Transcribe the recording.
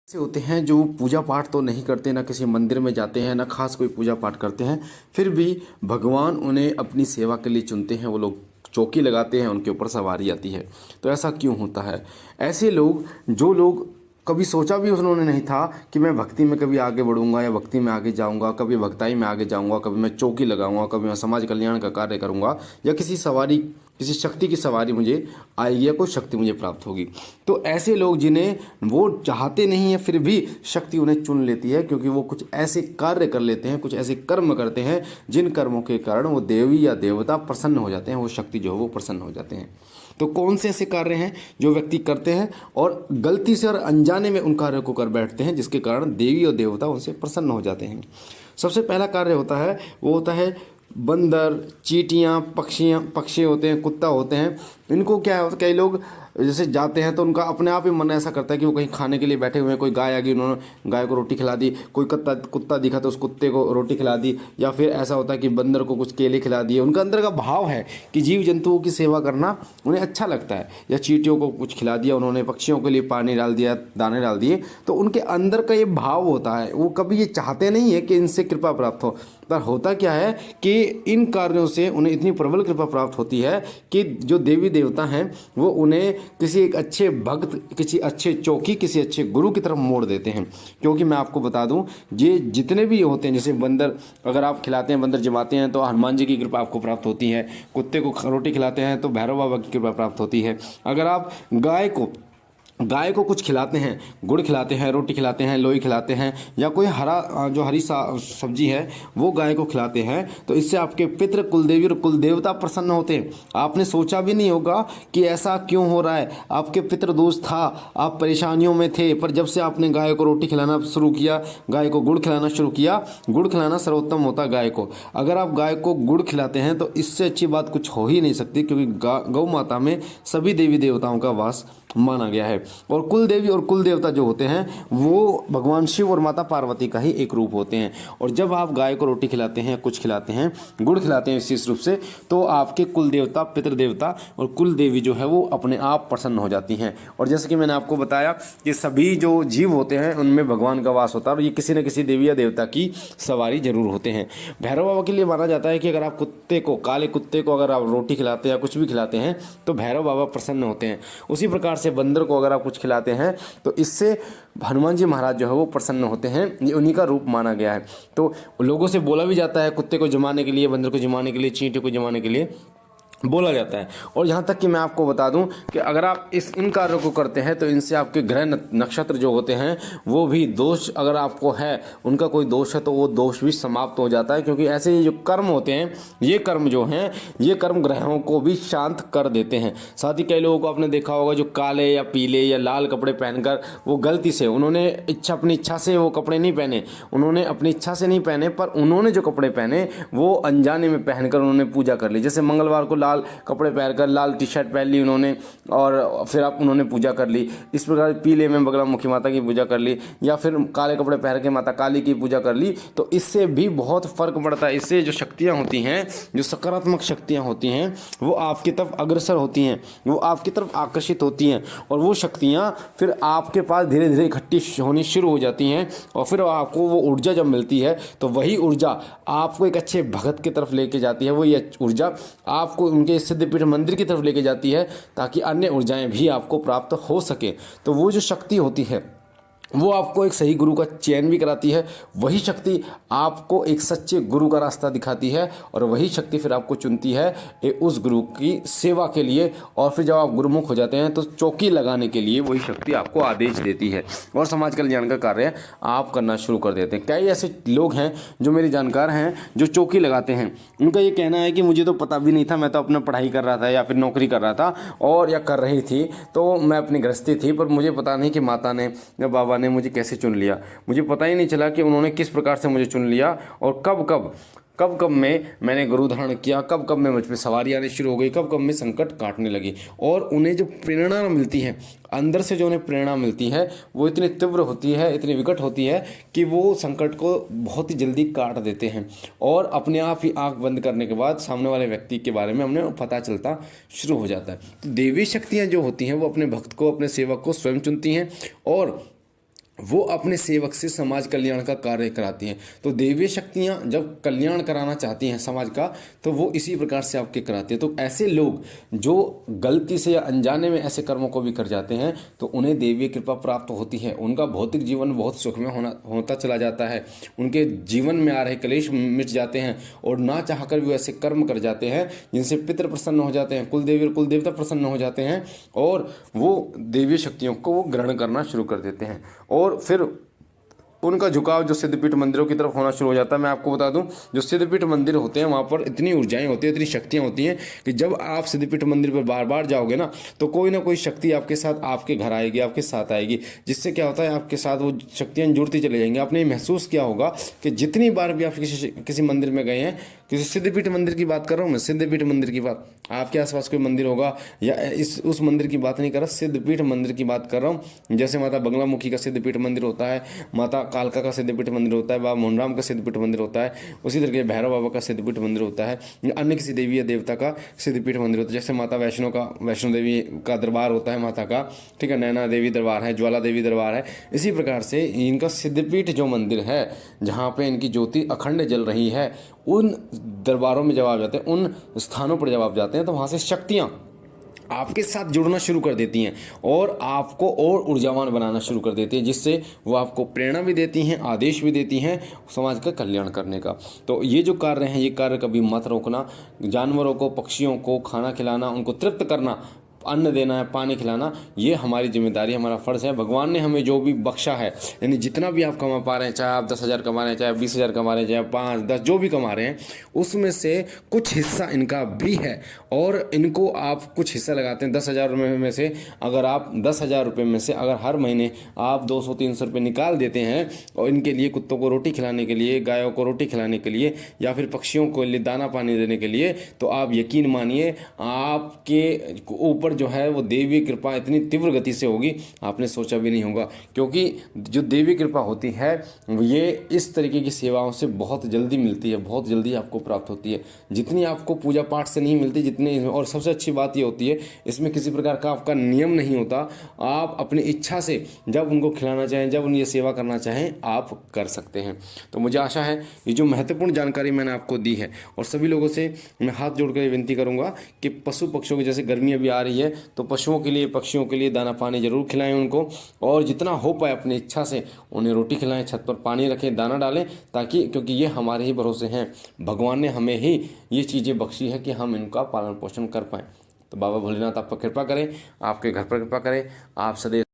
ऐसे होते हैं जो पूजा पाठ तो नहीं करते, ना किसी मंदिर में जाते हैं, ना खास कोई पूजा पाठ करते हैं, फिर भी भगवान उन्हें अपनी सेवा के लिए चुनते हैं। वो लोग चौकी लगाते हैं, उनके ऊपर सवारी आती है। तो ऐसा क्यों होता है? ऐसे लोग, जो लोग कभी सोचा भी उन्होंने नहीं था कि मैं भक्ति में कभी आगे बढ़ूंगा या भक्ति में आगे जाऊंगा, कभी भक्ताई में आगे जाऊंगा, कभी मैं चौकी लगाऊंगा, कभी मैं समाज कल्याण का कार्य करूंगा, या किसी सवारी, किसी शक्ति की सवारी मुझे आएगी या कोई शक्ति मुझे प्राप्त होगी। तो ऐसे लोग जिन्हें वो चाहते नहीं है फिर भी शक्ति उन्हें चुन लेती है, क्योंकि वो कुछ ऐसे कार्य कर लेते हैं, कुछ ऐसे कर्म करते हैं जिन कर्मों के कारण वो देवी या देवता प्रसन्न हो जाते हैं, वो शक्ति जो है वो प्रसन्न हो जाते हैं। तो कौन से ऐसे कार्य हैं जो व्यक्ति करते हैं और गलती से और अनजाने में उन कार्यों को कर बैठते हैं, जिसके कारण देवी और देवता उनसे प्रसन्न हो जाते हैं? सबसे पहला कार्य होता है, वो होता है बंदर, चींटियाँ, पक्षी होते हैं, कुत्ता होते हैं। इनको क्या होता है, कई लोग जैसे जाते हैं तो उनका अपने आप ही मन ऐसा करता है कि वो कहीं खाने के लिए बैठे हुए हैं, कोई गाय आ गई, उन्होंने गाय को रोटी खिला दी, कोई कुत्ता दिखा तो उस कुत्ते को रोटी खिला दी, या फिर ऐसा होता है कि बंदर को कुछ केले खिला दिए। उनका अंदर का भाव है कि जीव जंतुओं की सेवा करना उन्हें अच्छा लगता है। या चींटियों को कुछ खिला दिया उन्होंने, पक्षियों के लिए पानी डाल दिया, दाने डाल दिए, तो उनके अंदर का ये भाव होता है। वो कभी ये चाहते नहीं है कि इनसे कृपा प्राप्त हो, पर होता क्या है कि इन कार्यों से उन्हें इतनी प्रबल कृपा प्राप्त होती है कि जो देवी देवता हैं वो उन्हें किसी एक अच्छे भक्त, किसी अच्छे चौकी, किसी अच्छे गुरु की तरफ मोड़ देते हैं। क्योंकि मैं आपको बता दूं, ये जितने भी होते हैं, जैसे बंदर अगर आप खिलाते हैं, बंदर जमाते हैं तो हनुमान जी की कृपा आपको प्राप्त होती है। कुत्ते को रोटी खिलाते हैं तो भैरव बाबा की कृपा प्राप्त होती है। अगर आप गाय को कुछ खिलाते हैं, गुड़ खिलाते हैं, रोटी खिलाते हैं, लोई खिलाते हैं, या कोई हरी सब्जी है वो गाय को खिलाते हैं, तो इससे आपके पितृ, कुलदेवी और कुलदेवता प्रसन्न होते हैं। आपने सोचा भी नहीं होगा कि ऐसा क्यों हो रहा है। आपके पितृ दोष था, आप परेशानियों में थे, पर जब से आपने गाय को रोटी खिलाना शुरू किया, गाय को गुड़ खिलाना शुरू किया, गुड़ खिलाना सर्वोत्तम होता है गाय को। अगर आप गाय को गुड़ खिलाते हैं तो इससे अच्छी बात कुछ हो ही नहीं सकती, क्योंकि गौ माता में सभी देवी देवताओं का वास माना गया है। और कुल देवी और कुल देवता जो होते हैं वो भगवान शिव और माता पार्वती का ही एक रूप होते हैं। और जब आप गाय को रोटी खिलाते हैं, कुछ खिलाते हैं, गुड़ खिलाते हैं विशेष रूप से, तो आपके कुल देवता, पितृदेवता और कुल देवी जो है वो अपने आप प्रसन्न हो जाती हैं। और जैसे कि मैंने आपको बताया कि सभी जो जीव होते हैं उनमें भगवान का वास होता है, और ये किसी न किसी देवी या देवता की सवारी जरूर होते हैं। भैरव बाबा के लिए माना जाता है कि अगर आप कुत्ते को, काले कुत्ते को अगर आप रोटी खिलाते हैं या कुछ भी खिलाते हैं तो भैरव बाबा प्रसन्न होते हैं। उसी प्रकार से बंदर को अगर आप कुछ खिलाते हैं तो इससे हनुमान जी महाराज जो है वो प्रसन्न होते हैं। ये उन्हीं का रूप माना गया है। तो लोगों से बोला भी जाता है, कुत्ते को जमाने के लिए, बंदर को जमाने के लिए, चींटी को जमाने के लिए बोला जाता है। और यहाँ तक कि मैं आपको बता दूं कि अगर आप इन कार्यों को करते हैं तो इनसे आपके ग्रह नक्षत्र जो होते हैं वो भी, दोष अगर आपको है, उनका कोई दोष है तो वो दोष भी समाप्त हो जाता है। क्योंकि ऐसे जो कर्म होते हैं, ये कर्म जो हैं, ये कर्म ग्रहों को भी शांत कर देते हैं। साथ ही कई लोगों को आपने देखा होगा जो काले या पीले या लाल कपड़े पहनकर, वो गलती से, उन्होंने अपनी इच्छा से वो कपड़े नहीं पहने, उन्होंने अपनी इच्छा से नहीं पहने, पर उन्होंने जो कपड़े पहने वो अनजाने में पहनकर उन्होंने पूजा कर ली। जैसे मंगलवार को लाल कपड़े पहनकर, लाल टी शर्ट पहन ली उन्होंने, और फिर उन्होंने पूजा कर ली। इस प्रकार पीले में बगलामुखी माता की पूजा कर ली, या फिर काले कपड़े पहन के माता काली की पूजा कर ली। तो इससे भी बहुत फर्क पड़ता है। इससे जो शक्तियाँ होती हैं, जो सकारात्मक शक्तियाँ होती हैं, वो आपकी तरफ अग्रसर होती हैं, वो आपकी तरफ आकर्षित होती हैं, और वो शक्तियाँ फिर आपके पास धीरे धीरे इकट्ठी होनी शुरू हो जाती हैं। और फिर आपको वो ऊर्जा जब मिलती है तो वही ऊर्जा आपको एक अच्छे भगत की तरफ लेके जाती है। वही ऊर्जा आपको उनके सिद्धपीठ मंदिर की तरफ लेके जाती है, ताकि अन्य ऊर्जाएं भी आपको प्राप्त हो सके। तो वो जो शक्ति होती है वो आपको एक सही गुरु का चयन भी कराती है। वही शक्ति आपको एक सच्चे गुरु का रास्ता दिखाती है, और वही शक्ति फिर आपको चुनती है उस गुरु की सेवा के लिए। और फिर जब आप गुरुमुख हो जाते हैं तो चौकी लगाने के लिए वही शक्ति आपको आदेश देती है, और समाज कल्याण का कार्य आप करना शुरू कर देते हैं। कई ऐसे लोग हैं जो मेरे जानकार हैं जो चौकी लगाते हैं। उनका ये कहना है कि मुझे तो पता भी नहीं था, मैं तो अपना पढ़ाई कर रहा था या फिर नौकरी कर रहा था, और या कर रही थी, तो मैं अपनी गृहस्थी थी, पर मुझे पता नहीं कि माता ने या बाबा ने मुझे कैसे चुन लिया। मुझे पता ही नहीं चला कि उन्होंने किस प्रकार से मुझे चुन लिया, और कब में मैंने गुरु धारण किया, कब में मुझ पे सवारी आनी शुरू हो गई, कब में संकट काटने लगी। और उन्हें जो प्रेरणा मिलती है अंदर से, जो उन्हें प्रेरणा मिलती है वो इतनी तीव्र होती है, इतनी विकट होती है कि वो संकट को बहुत ही जल्दी काट देते हैं। और अपने आप ही आंख बंद करने के बाद सामने वाले व्यक्ति के बारे में हमें पता चलता शुरू हो जाता है। तो देवी शक्तियाँ जो होती हैं वो अपने भक्त को, अपने सेवक को स्वयं चुनती हैं, और वो अपने सेवक से समाज कल्याण का कार्य कराती हैं। तो देवीय शक्तियाँ जब कल्याण कराना चाहती हैं समाज का, तो वो इसी प्रकार से आपके कराती है। तो ऐसे लोग जो गलती से या अनजाने में ऐसे कर्मों को भी कर जाते हैं, तो उन्हें देवीय कृपा प्राप्त होती है। उनका भौतिक जीवन बहुत सुखमय होता चला जाता है। उनके जीवन में आ रहे क्लेश मिट जाते हैं, और ना चाहकर भी ऐसे कर्म कर जाते हैं जिनसे पितृ प्रसन्न हो जाते हैं, कुल देवी और कुल देवता प्रसन्न हो जाते हैं, और वो देवीय शक्तियों को वो ग्रहण करना शुरू कर देते हैं। और फिर उनका झुकाव जो सिद्धपीठ मंदिरों की तरफ होना शुरू हो जाता है। मैं आपको बता दूं, जो सिद्धपीठ मंदिर होते हैं वहाँ पर इतनी ऊर्जाएं होती हैं, इतनी शक्तियाँ होती हैं कि जब आप सिद्धपीठ मंदिर पर बार बार जाओगे ना, तो कोई ना कोई शक्ति आपके साथ आपके घर आएगी, आपके साथ आएगी, जिससे क्या होता है आपके साथ वो शक्तियाँ जुड़ती चली जाएंगी। आपने महसूस किया होगा कि जितनी बार भी आप किसी मंदिर में गए हैं, किसी सिद्धपीठ मंदिर की बात कर रहा हूँ मैं, सिद्धपीठ मंदिर की बात, आपके आसपास कोई मंदिर होगा, या उस मंदिर की बात नहीं कर रहा, सिद्धपीठ मंदिर की बात कर रहा हूँ। जैसे माता बगलामुखी का सिद्धपीठ मंदिर होता है, माता कालका का सिद्धपीठ मंदिर होता है, बाबा मोहनराम का सिद्धपीठ मंदिर होता है, उसी तरीके भैरव बाबा का सिद्धपीठ मंदिर होता है, अन्य किसी देवी या देवता का सिद्धपीठ मंदिर होता है। जैसे माता वैष्णो देवी का दरबार होता है माता का, ठीक है, नैना देवी दरबार है, ज्वाला देवी दरबार है। इसी प्रकार से इनका सिद्धपीठ जो मंदिर है, जहाँ पे इनकी ज्योति अखंड जल रही है, उन दरबारों में जब आप जाते हैं, उन स्थानों पर जब आप जाते हैं, तो वहाँ से शक्तियाँ आपके साथ जुड़ना शुरू कर देती हैं और आपको और ऊर्जावान बनाना शुरू कर देती हैं, जिससे वो आपको प्रेरणा भी देती हैं, आदेश भी देती हैं समाज का कल्याण करने का। तो ये जो कार्य हैं, ये कार्य कभी मत रोकना। जानवरों को, पक्षियों को खाना खिलाना, उनको तृप्त करना, अन्न देना है, पानी खिलाना, ये हमारी जिम्मेदारी, हमारा फ़र्ज़ है। भगवान ने हमें जो भी बख्शा है, यानी जितना भी आप कमा पा रहे हैं, चाहे आप 10,000 कमा रहे हैं, चाहे 20,000 कमा रहे हैं, चाहे 5, 10 जो भी कमा रहे हैं, उसमें से कुछ हिस्सा इनका भी है, और इनको आप कुछ हिस्सा लगाते हैं। 10,000 रुपये में से अगर आप 10,000 रुपये में से अगर हर महीने आप 200-300 रुपये निकाल देते हैं, और इनके लिए, कुत्तों को रोटी खिलाने के लिए, गायों को रोटी खिलाने के लिए, या फिर पक्षियों को लिए दाना पानी देने के लिए, तो आप यकीन मानिए आपके ऊपर जो है वो देवी कृपा इतनी तीव्र गति से होगी, आपने सोचा भी नहीं होगा। क्योंकि जो देवी कृपा होती है, ये इस तरीके की सेवाओं से बहुत जल्दी मिलती है, बहुत जल्दी आपको प्राप्त होती है, जितनी आपको पूजा पाठ से नहीं मिलती, जितने। और सबसे अच्छी बात ये होती है, इसमें किसी प्रकार का आपका नियम नहीं होता। आप अपनी इच्छा से जब उनको खिलाना चाहें, जब उनकी सेवा करना चाहें, आप कर सकते हैं। तो मुझे आशा है ये जो महत्वपूर्ण जानकारी मैंने आपको दी है, और सभी लोगों से मैं हाथ जोड़कर विनती करूंगा कि पशु पक्षियों की, जैसे गर्मी अभी आ रही है, तो पशुओं के लिए, पक्षियों के लिए दाना पानी जरूर खिलाएं उनको, और जितना हो पाए अपनी इच्छा से उन्हें रोटी खिलाएं, छत पर पानी रखें, दाना डालें, ताकि, क्योंकि ये हमारे ही भरोसे हैं, भगवान ने हमें ही ये चीज़ें बख्शी है कि हम इनका पालन पोषण कर पाएँ। तो बाबा भोलेनाथ आप पर कृपा करें, आपके घर पर कृपा करें, आप सदैव